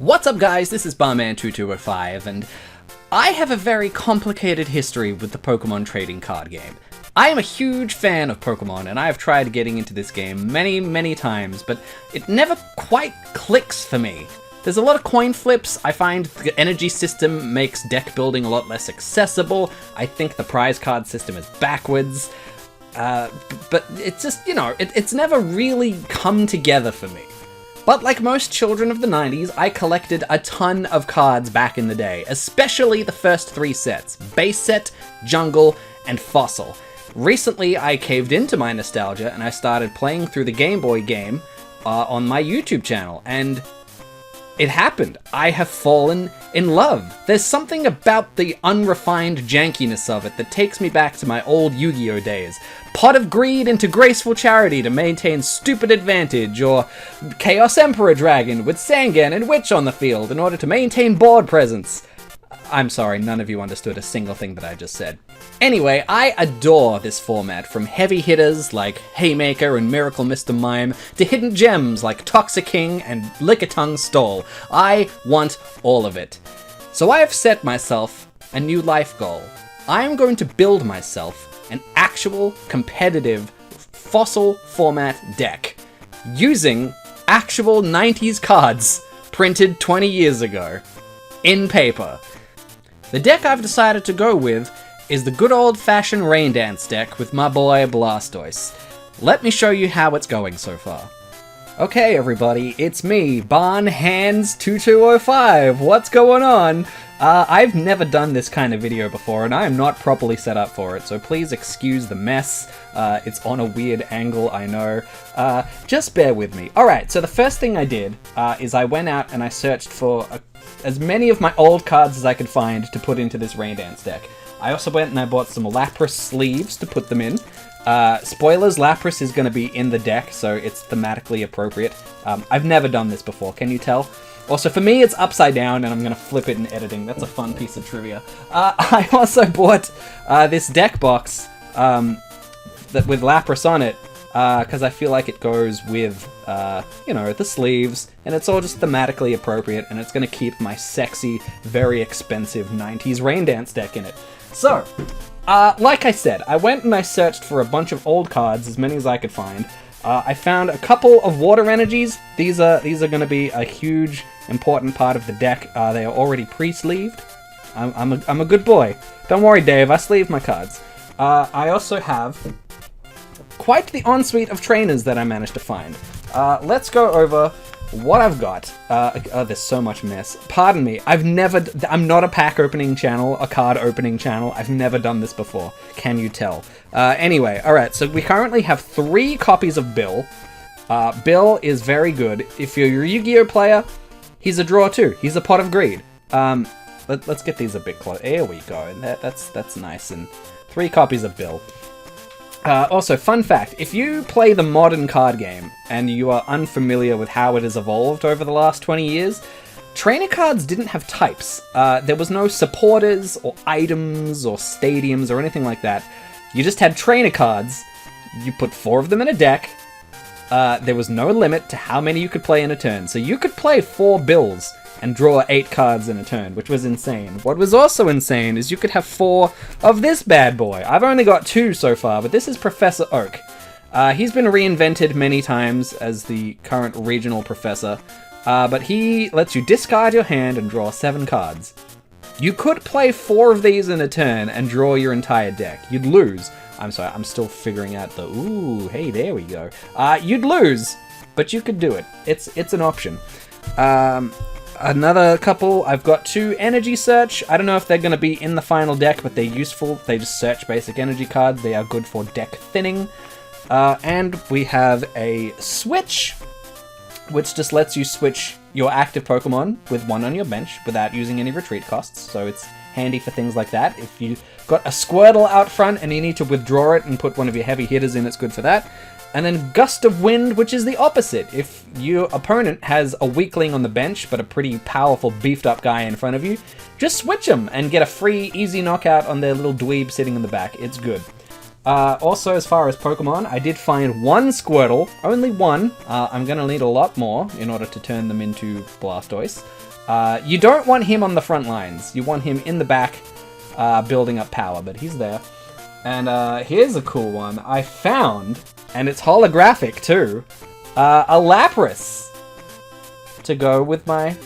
What's up guys, this is Barman2205, and I have a very complicated history with the Pokemon trading card game. I am a huge fan of Pokemon, and I have tried getting into this game many times, but it never quite clicks for me. There's a lot of coin flips. I find the energy system makes deck building a lot less accessible. I think the prize card system is backwards. But it's just, you know, it's never really come together for me. But like most children of the 90s, I collected a ton of cards back in the day, especially the first three sets: Base Set, Jungle, and Fossil. Recently, I caved into my nostalgia and I started playing through the Game Boy game on my YouTube channel, and it happened. I have fallen in love. There's something about the unrefined jankiness of it that takes me back to my old Yu-Gi-Oh days. Pot of Greed into Graceful Charity to maintain Stupid Advantage, or Chaos Emperor Dragon with Sangan and Witch on the field in order to maintain board presence. I'm sorry, none of you understood a single thing that I just said. Anyway, I adore this format, from heavy hitters like Haymaker and Miracle Mr. Mime to hidden gems like Toxiking and Lickitung Stole. I want all of it. So I have set myself a new life goal. I am going to build myself an actual competitive fossil format deck using actual 90s cards printed 20 years ago in paper. The deck I've decided to go with is the good old-fashioned Rain Dance deck with my boy Blastoise. Let me show you how it's going so far. Okay everybody, it's me, BarnHands2205. What's going on? I've never done this kind of video before, and I am not properly set up for it, so please excuse the mess. It's on a weird angle, I know. Just bear with me. Alright, so the first thing I did is I went out and I searched for as many of my old cards as I could find to put into this Rain Dance deck. I also went and I bought some Lapras sleeves to put them in. Spoilers, Lapras is going to be in the deck, so it's thematically appropriate. I've never done this before, can you tell? Also, for me, it's upside down, and I'm going to flip it in editing. That's a fun piece of trivia. I also bought this deck box with Lapras on it, because I feel like it goes with, you know, the sleeves, and it's all just thematically appropriate, and it's going to keep my sexy, very expensive 90s Rain Dance deck in it. So, like I said, I went and I searched for a bunch of old cards, as many as I could find. I found a couple of water energies. These are going to be a huge, important part of the deck. They are already pre-sleeved. I'm a good boy. Don't worry, Dave. I sleeve my cards. I also have quite the ensuite of trainers that I managed to find. Let's go over what I've got. There's so much mess. Pardon me. I'm not a pack opening channel, a card opening channel. I've never done this before. Can you tell? Anyway, alright, so we currently have 3 copies of Bill. Bill is very good. If you're a Yu-Gi-Oh player, he's a draw too. He's a Pot of Greed. Let's get these a bit close. There we go. That's nice. And 3 copies of Bill. Also, fun fact, if you play the modern card game and you are unfamiliar with how it has evolved over the last 20 years, trainer cards didn't have types. There was no supporters or items or stadiums or anything like that. You just had trainer cards. You put 4 of them in a deck. There was no limit to how many you could play in a turn. So you could play 4 Bills and draw 8 cards in a turn, which was insane. What was also insane is you could have 4 of this bad boy. I've only got 2 so far, but this is Professor Oak. He's been reinvented many times as the current regional professor, but he lets you discard your hand and draw 7 cards. You could play 4 of these in a turn and draw your entire deck. You'd lose. I'm sorry, I'm still figuring out the... Ooh, hey, there we go. You'd lose, but you could do it. It's an option. Another couple, I've got 2 Energy Search. I don't know if they're going to be in the final deck, but they're useful. They just search basic energy cards. They are good for deck thinning. And we have a Switch, which just lets you switch your active Pokemon with 1 on your bench without using any retreat costs. So it's handy for things like that. If you've got a Squirtle out front and you need to withdraw it and put one of your heavy hitters in, it's good for that. And then Gust of Wind, which is the opposite. If your opponent has a weakling on the bench, but a pretty powerful, beefed-up guy in front of you, just switch them and get a free, easy knockout on their little dweeb sitting in the back. It's good. Also, as far as Pokemon, I did find one Squirtle, only one. I'm gonna need a lot more in order to turn them into Blastoise. You don't want him on the front lines. You want him in the back, building up power, but he's there. And here's a cool one I found, and it's holographic too. A Lapras to go with my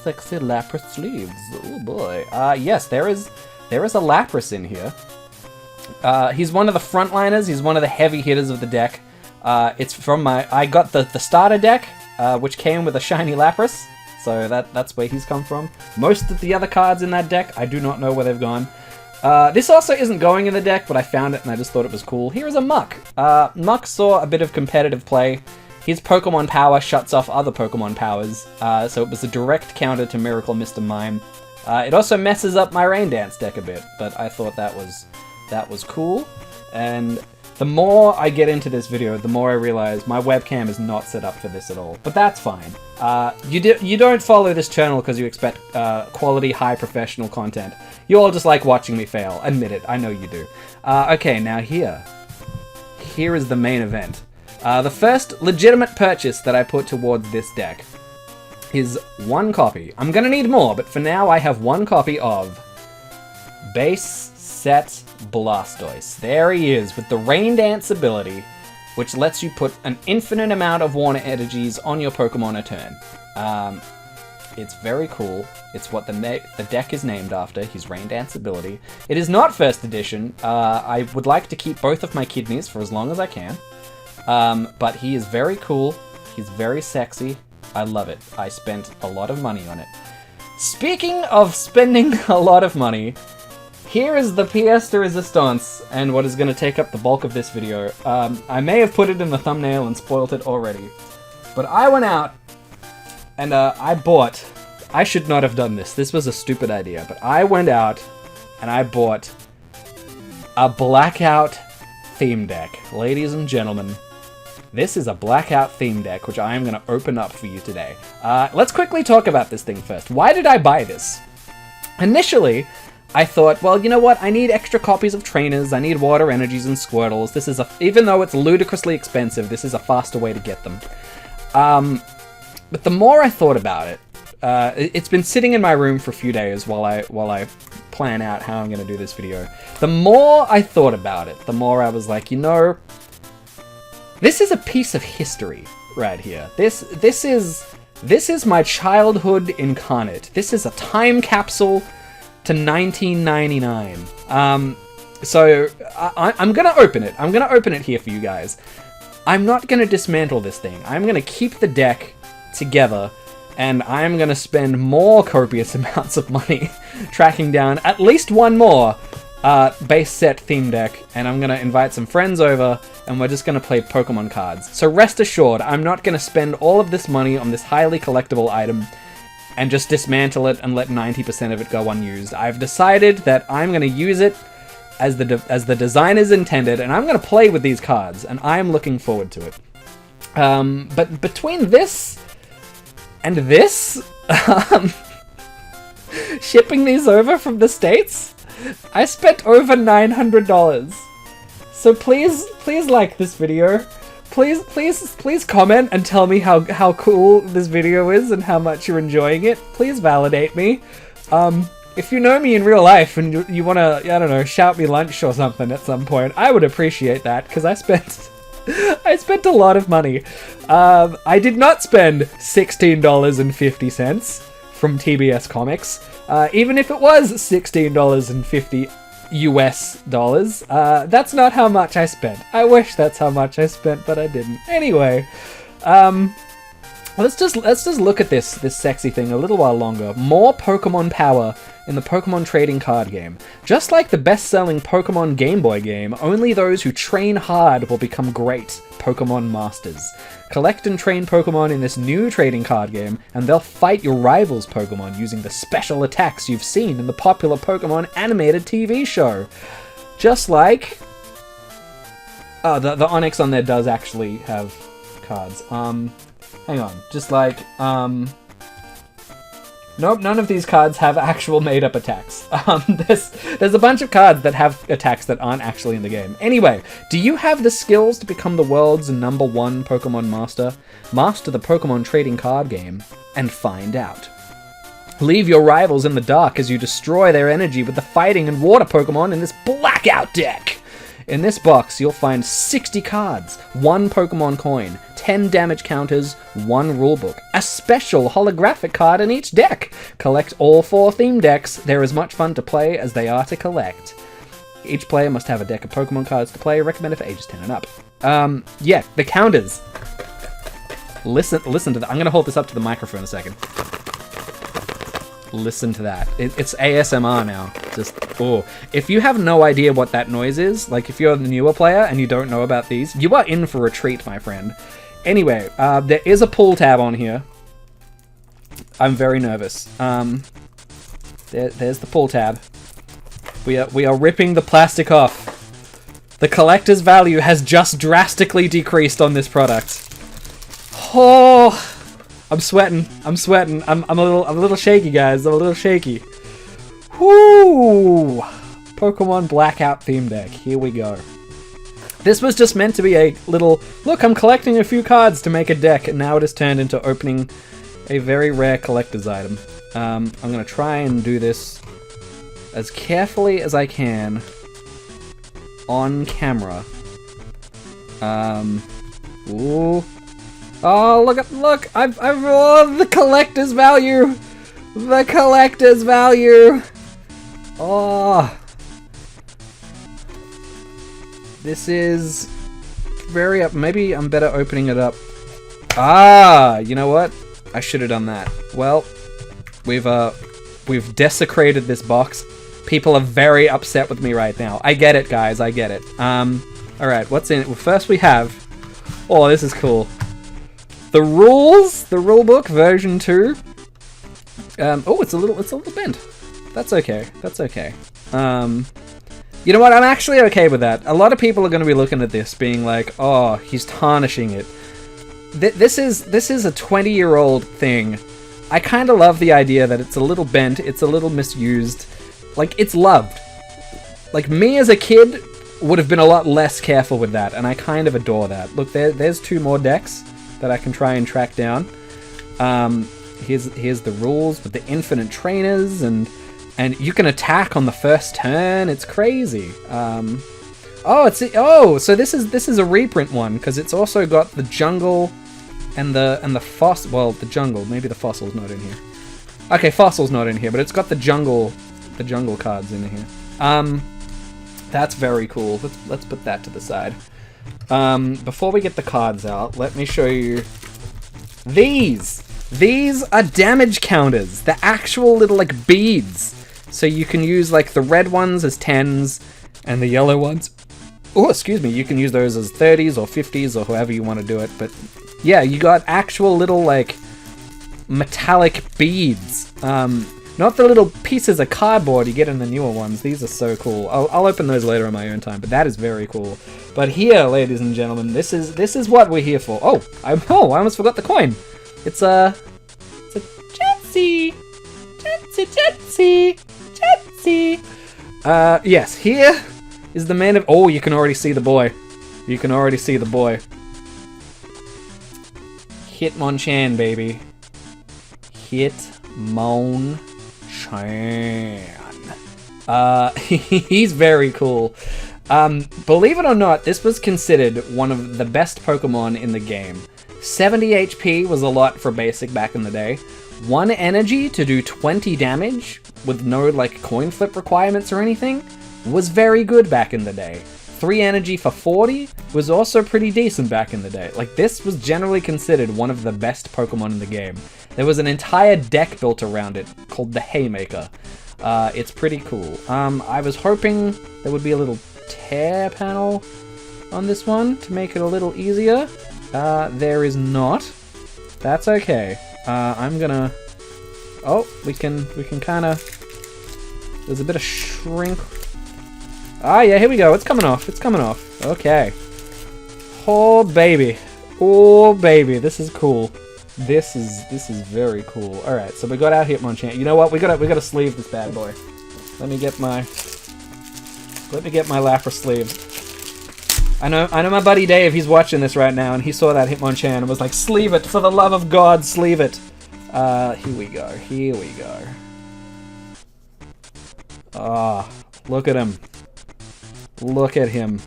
sexy Lapras sleeves. Oh boy. Yes, there is a Lapras in here. He's one of the frontliners. He's one of the heavy hitters of the deck. It's from I got the starter deck, which came with a shiny Lapras. So that's where he's come from. Most of the other cards in that deck, I do not know where they've gone. This also isn't going in the deck, but I found it and I just thought it was cool. Here is a Muck. Muck saw a bit of competitive play. His Pokemon power shuts off other Pokemon powers, so it was a direct counter to Miracle Mr. Mime. It also messes up my Rain Dance deck a bit, but I thought that was cool. And the more I get into this video, the more I realize my webcam is not set up for this at all. But that's fine. You don't follow this channel because you expect quality, high professional content. You all just like watching me fail. Admit it, I know you do. Okay, now here is the main event. The first legitimate purchase that I put towards this deck is one copy. I'm gonna need more, but for now I have one copy of Base Set Blastoise. There he is, with the Rain Dance ability, which lets you put an infinite amount of water energies on your Pokemon a turn. It's very cool. It's what the deck is named after, his Rain Dance ability. It is not first edition. I would like to keep both of my kidneys for as long as I can. But he is very cool. He's very sexy. I love it. I spent a lot of money on it. Speaking of spending a lot of money, here is the pièce de résistance, and what is going to take up the bulk of this video. I may have put it in the thumbnail and spoiled it already, but I went out and I should not have done this. This was a stupid idea, but I went out and I bought a Blackout theme deck. Ladies and gentlemen, this is a Blackout theme deck, which I am going to open up for you today. Let's quickly talk about this thing first. Why did I buy this? Initially, I thought, well, you know what? I need extra copies of trainers. I need water energies and Squirtles. This is even though it's ludicrously expensive, this is a faster way to get them. But the more I thought about it, it's been sitting in my room for a few days while I plan out how I'm going to do this video. The more I thought about it, the more I was like, you know, this is a piece of history right here. This is my childhood incarnate. This is a time capsule to 1999. So I'm gonna open it. I'm gonna open it here for you guys. I'm not gonna dismantle this thing. I'm gonna keep the deck together, and I'm gonna spend more copious amounts of money tracking down at least one more base set theme deck, and I'm gonna invite some friends over, and we're just gonna play Pokemon cards. So rest assured, I'm not gonna spend all of this money on this highly collectible item and just dismantle it and let 90% of it go unused. I've decided that I'm gonna use it as the designers intended, and I'm gonna play with these cards, and I'm looking forward to it. But between this and this, shipping these over from the States, I spent over $900. So please like this video. Please comment and tell me how cool this video is and how much you're enjoying it. Please validate me. If you know me in real life and you want to, I don't know, shout me lunch or something at some point, I would appreciate that, because I spent a lot of money. I did not spend $16.50 from TBS Comics. Even if it was $16.50 US dollars, that's not how much I spent. I wish that's how much I spent, but I didn't. Anyway, let's just look at this sexy thing a little while longer. More Pokemon power in the Pokemon trading card game. Just like the best-selling Pokemon Game Boy game, only those who train hard will become great Pokemon masters. Collect and train Pokemon in this new trading card game, and they'll fight your rivals' Pokemon using the special attacks you've seen in the popular Pokemon animated TV show. Just like... Oh, the Onyx on there does actually have cards. Hang on. Just like, Nope, none of these cards have actual made-up attacks. There's a bunch of cards that have attacks that aren't actually in the game. Anyway, do you have the skills to become the world's #1 Pokemon master? Master the Pokemon trading card game and find out. Leave your rivals in the dark as you destroy their energy with the fighting and water Pokemon in this Blackout deck. In this box, you'll find 60 cards, 1 Pokemon coin, 10 damage counters, 1 rulebook, a special holographic card in each deck. Collect all 4 theme decks. They're as much fun to play as they are to collect. Each player must have a deck of Pokemon cards to play, recommended for ages 10 and up. Yeah, the counters. Listen to that. I'm going to hold this up to the microphone a second. Listen to that. It's ASMR now. Just, oh. If you have no idea what that noise is, like if you're the newer player and you don't know about these, you are in for a treat, my friend. Anyway, there is a pull tab on here. I'm very nervous. There's the pull tab. We are ripping the plastic off. The collector's value has just drastically decreased on this product. Oh... I'm sweating. I'm a little shaky, guys. I'm a little shaky. Whoo! Pokemon Blackout theme deck. Here we go. This was just meant to be a little, look, I'm collecting a few cards to make a deck, and now it has turned into opening a very rare collector's item. I'm gonna try and do this as carefully as I can on camera. Ooh. Oh, look! I've the collector's value! The collector's value! Oh. This is very up. Maybe I'm better opening it up. Ah, you know what? I should have done that. Well, we've desecrated this box. People are very upset with me right now. I get it, guys. I get it. Alright, what's in it? Well, first we have... Oh, this is cool. The rules, the rulebook version 2. Oh, it's a little bent. That's okay. That's okay. You know what? I'm actually okay with that. A lot of people are going to be looking at this, being like, "Oh, he's tarnishing it." This is a 20-year-old thing. I kind of love the idea that it's a little bent, it's a little misused, like it's loved. Like me as a kid would have been a lot less careful with that, and I kind of adore that. Look, there's 2 more decks that I can try and track down. Here's the rules with the infinite trainers, and you can attack on the first turn. It's crazy. So this is a reprint one, because it's also got the jungle and the fossil. Well, the jungle. Maybe the fossil's not in here. Okay, fossil's not in here, but it's got the jungle cards in here. That's very cool. Let's put that to the side. Before we get the cards out, let me show you these. These are damage counters. The actual little, like, beads. So you can use, like, the red ones as 10s and the yellow ones. Oh, excuse me. You can use those as 30s or 50s or however you want to do it. But, yeah, you got actual little, like, metallic beads. Not the little pieces of cardboard you get in the newer ones. These are so cool. I'll open those later on my own time, but that is very cool. But here, ladies and gentlemen, this is what we're here for. Oh, I almost forgot the coin. It's a Jetsy. Yes, here is the man of... Oh, you can already see the boy. You can already see the boy. Hitmonchan, baby. Hitmonchan. He's very cool. Believe it or not, this was considered one of the best Pokemon in the game. 70 HP was a lot for basic back in the day. 1 energy to do 20 damage with no like coin flip requirements or anything was very good back in the day. 3 energy for 40 was also pretty decent back in the day. Like, this was generally considered one of the best Pokemon in the game. There was an entire deck built around it called the Haymaker. It's pretty cool. I was hoping there would be a little tear panel on this one to make it a little easier. There is not. That's okay. I'm gonna... Oh, we can kind of... There's a bit of shrink... Ah, yeah, here we go. It's coming off. It's coming off. Okay. Oh, baby. Oh, baby. This is cool. This is very cool. All right, so we got our Hitmonchan. You know what? We gotta sleeve this bad boy. Let me get my Lapras sleeve. I know my buddy Dave. He's watching this right now, and he saw that Hitmonchan and was like, "Sleeve it, for the love of God, sleeve it." Here we go. Here we go. Ah, look at him. Look at him.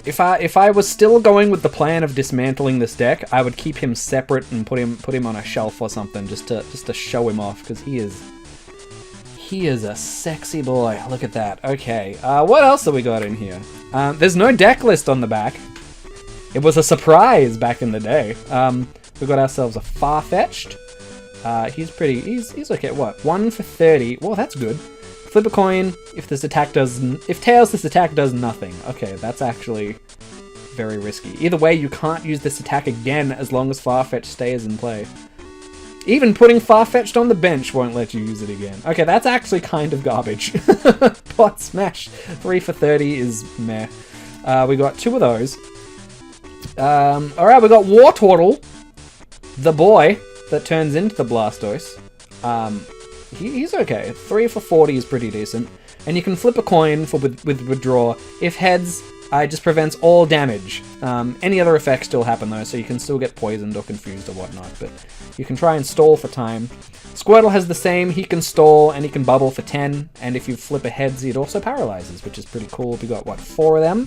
If I was still going with the plan of dismantling this deck, I would keep him separate and put him on a shelf or something just to show him off, because he is a sexy boy. Look at that. Okay, what else have we got in here? There's no deck list on the back. It was a surprise back in the day. We got ourselves a Farfetch'd. He's okay. What? 1 for 30. Well, that's good. Flip a coin if tails, this attack does nothing. Okay, that's actually very risky. Either way, you can't use this attack again as long as Farfetch'd stays in play. Even putting Farfetch'd on the bench won't let you use it again. Okay, that's actually kind of garbage. Pot Smash 3 for 30 is meh. We got 2 of those. Alright, we got Wartortle, the boy that turns into the Blastoise. He's okay. 3 for 40 is pretty decent. And you can flip a coin with withdraw. If heads, it just prevents all damage. Any other effects still happen though, so you can still get poisoned or confused or whatnot, but you can try and stall for time. Squirtle has the same. He can stall and he can bubble for 10, and if you flip a heads, it also paralyzes, which is pretty cool. We got, what, 4 of them?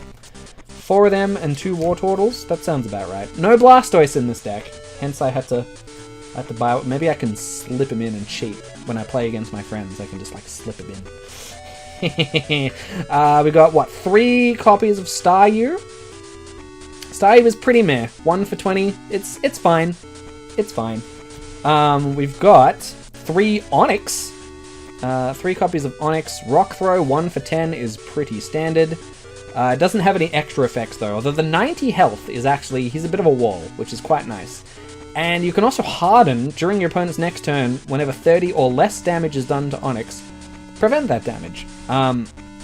4 of them and 2 Wartortles? That sounds about right. No Blastoise in this deck, hence I had to buy. Maybe I can slip him in and cheat when I play against my friends. I can just like slip him in. We got what, 3 copies of Staryu. Staryu is pretty meh. 1 for 20. It's fine. It's fine. We've got 3 Onix. 3 copies of Onix. Rock Throw 1 for 10 is pretty standard. It doesn't have any extra effects though. Although the 90 health is actually, he's a bit of a wall, which is quite nice. And you can also harden during your opponent's next turn whenever 30 or less damage is done to Onix. Prevent that damage.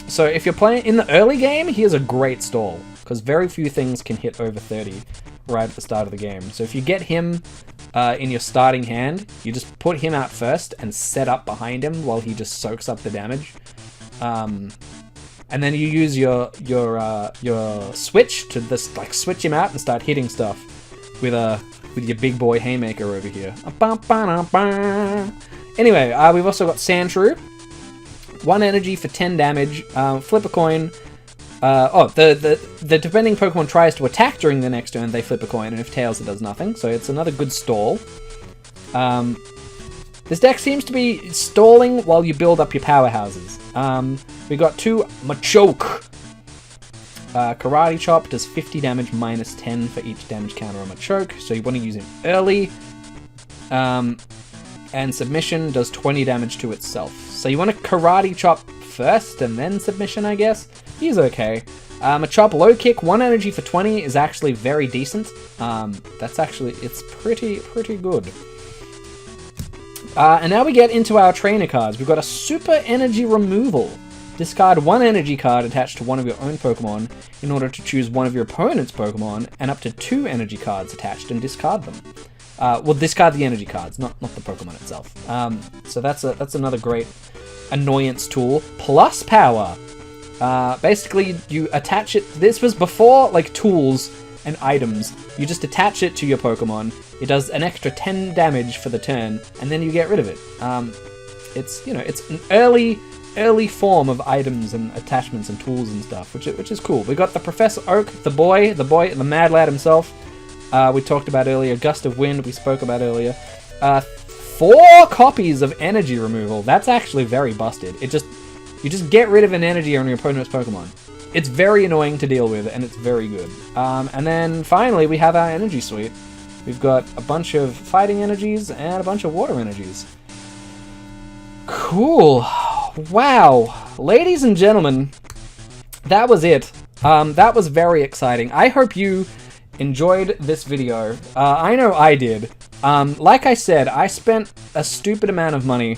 So if you're playing in the early game, he is a great stall, because very few things can hit over 30 right at the start of the game. So if you get him in your starting hand, you just put him out first and set up behind him while he just soaks up the damage. And then you use your switch to just like switch him out and start hitting stuff with your big boy haymaker over here. Anyway, we've also got Sandshrew. 1 energy for 10 damage. Flip a coin. The defending Pokemon tries to attack during the next turn, they flip a coin, and if tails, it does nothing. So it's another good stall. This deck seems to be stalling while you build up your powerhouses. We got 2 Machoke. Karate Chop does 50 damage minus 10 for each damage counter on Machoke, so you want to use him early. And Submission does 20 damage to itself. So you want to Karate Chop first and then Submission, I guess. He's okay. Machop Low Kick, 1 energy for 20 is actually very decent. That's actually, it's pretty good. And now we get into our trainer cards. We've got a Super Energy Removal. Discard 1 energy card attached to one of your own Pokemon in order to choose one of your opponent's Pokemon, and up to 2 energy cards attached and discard them. Well, discard the energy cards, not the Pokemon itself. So that's another great annoyance tool. Plus power. Basically, you attach it. This was before like tools and items. You just attach it to your Pokemon. It does an extra 10 damage for the turn, and then you get rid of it. It's an early form of items and attachments and tools and stuff, which is cool. We got the Professor Oak, the mad lad himself. We talked about earlier. Gust of Wind we spoke about earlier. 4 copies of energy removal. That's actually very busted. You just get rid of an energy on your opponent's Pokemon. It's very annoying to deal with, and it's very good. And then finally we have our energy suite. We've got a bunch of fighting energies and a bunch of water energies. Cool. Wow. Ladies and gentlemen, that was it. That was very exciting. I hope you enjoyed this video. I know I did. Like I said, I spent a stupid amount of money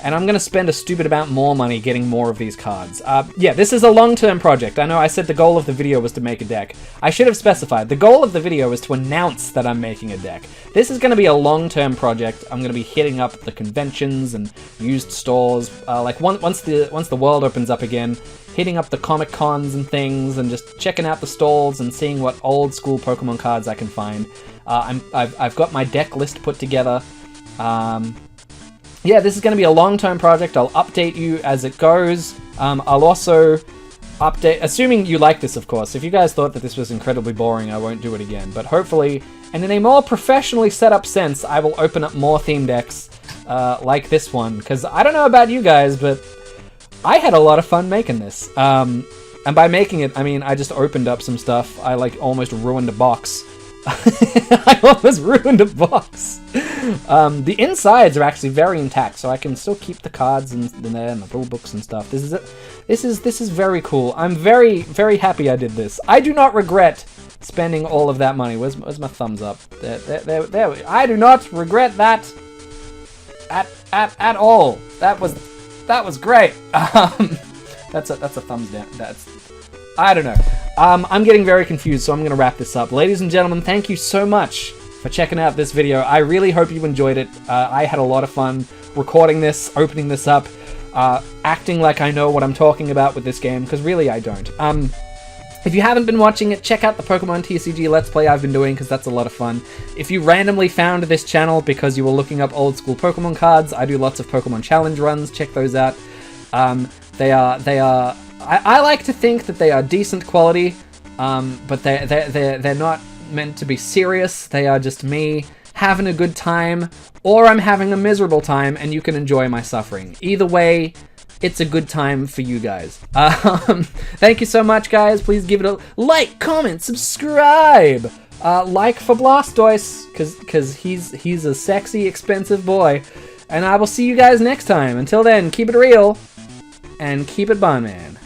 and I'm going to spend a stupid amount more money getting more of these cards. Yeah, this is a long-term project. I know I said the goal of the video was to make a deck. I should have specified. The goal of the video is to announce that I'm making a deck. This is going to be a long-term project. I'm going to be hitting up the conventions and used stores. Like once the world opens up again, hitting up the Comic Cons and things, and just checking out the stalls and seeing what old school Pokemon cards I can find. I've got my deck list put together. Yeah, this is going to be a long-term project. I'll update you as it goes. I'll also update, assuming you like this, of course. If you guys thought that this was incredibly boring, I won't do it again. But hopefully, and in a more professionally set up sense, I will open up more theme decks like this one. Because I don't know about you guys, but I had a lot of fun making this. And by making it, I mean I just opened up some stuff. I like almost ruined a box. I almost ruined a box. The insides are actually very intact, so I can still keep the cards in there and the rule books and stuff. This is very cool. I'm very, very happy I did this. I do not regret spending all of that money. Where's my thumbs up? There. I do not regret that at all. That was great. That's a thumbs down. I don't know. I'm getting very confused, so I'm going to wrap this up. Ladies and gentlemen, thank you so much for checking out this video. I really hope you enjoyed it. I had a lot of fun recording this, opening this up, acting like I know what I'm talking about with this game, because really I don't. If you haven't been watching it, check out the Pokemon TCG Let's Play I've been doing, because that's a lot of fun. If you randomly found this channel because you were looking up old school Pokemon cards, I do lots of Pokemon challenge runs. Check those out. They are. I like to think that they are decent quality, but they're not meant to be serious. They are just me having a good time, or I'm having a miserable time, and you can enjoy my suffering. Either way, it's a good time for you guys. Thank you so much, guys. Please give it a like, comment, subscribe. Like for Blastoise, because he's a sexy, expensive boy. And I will see you guys next time. Until then, keep it real, and keep it Bun Man.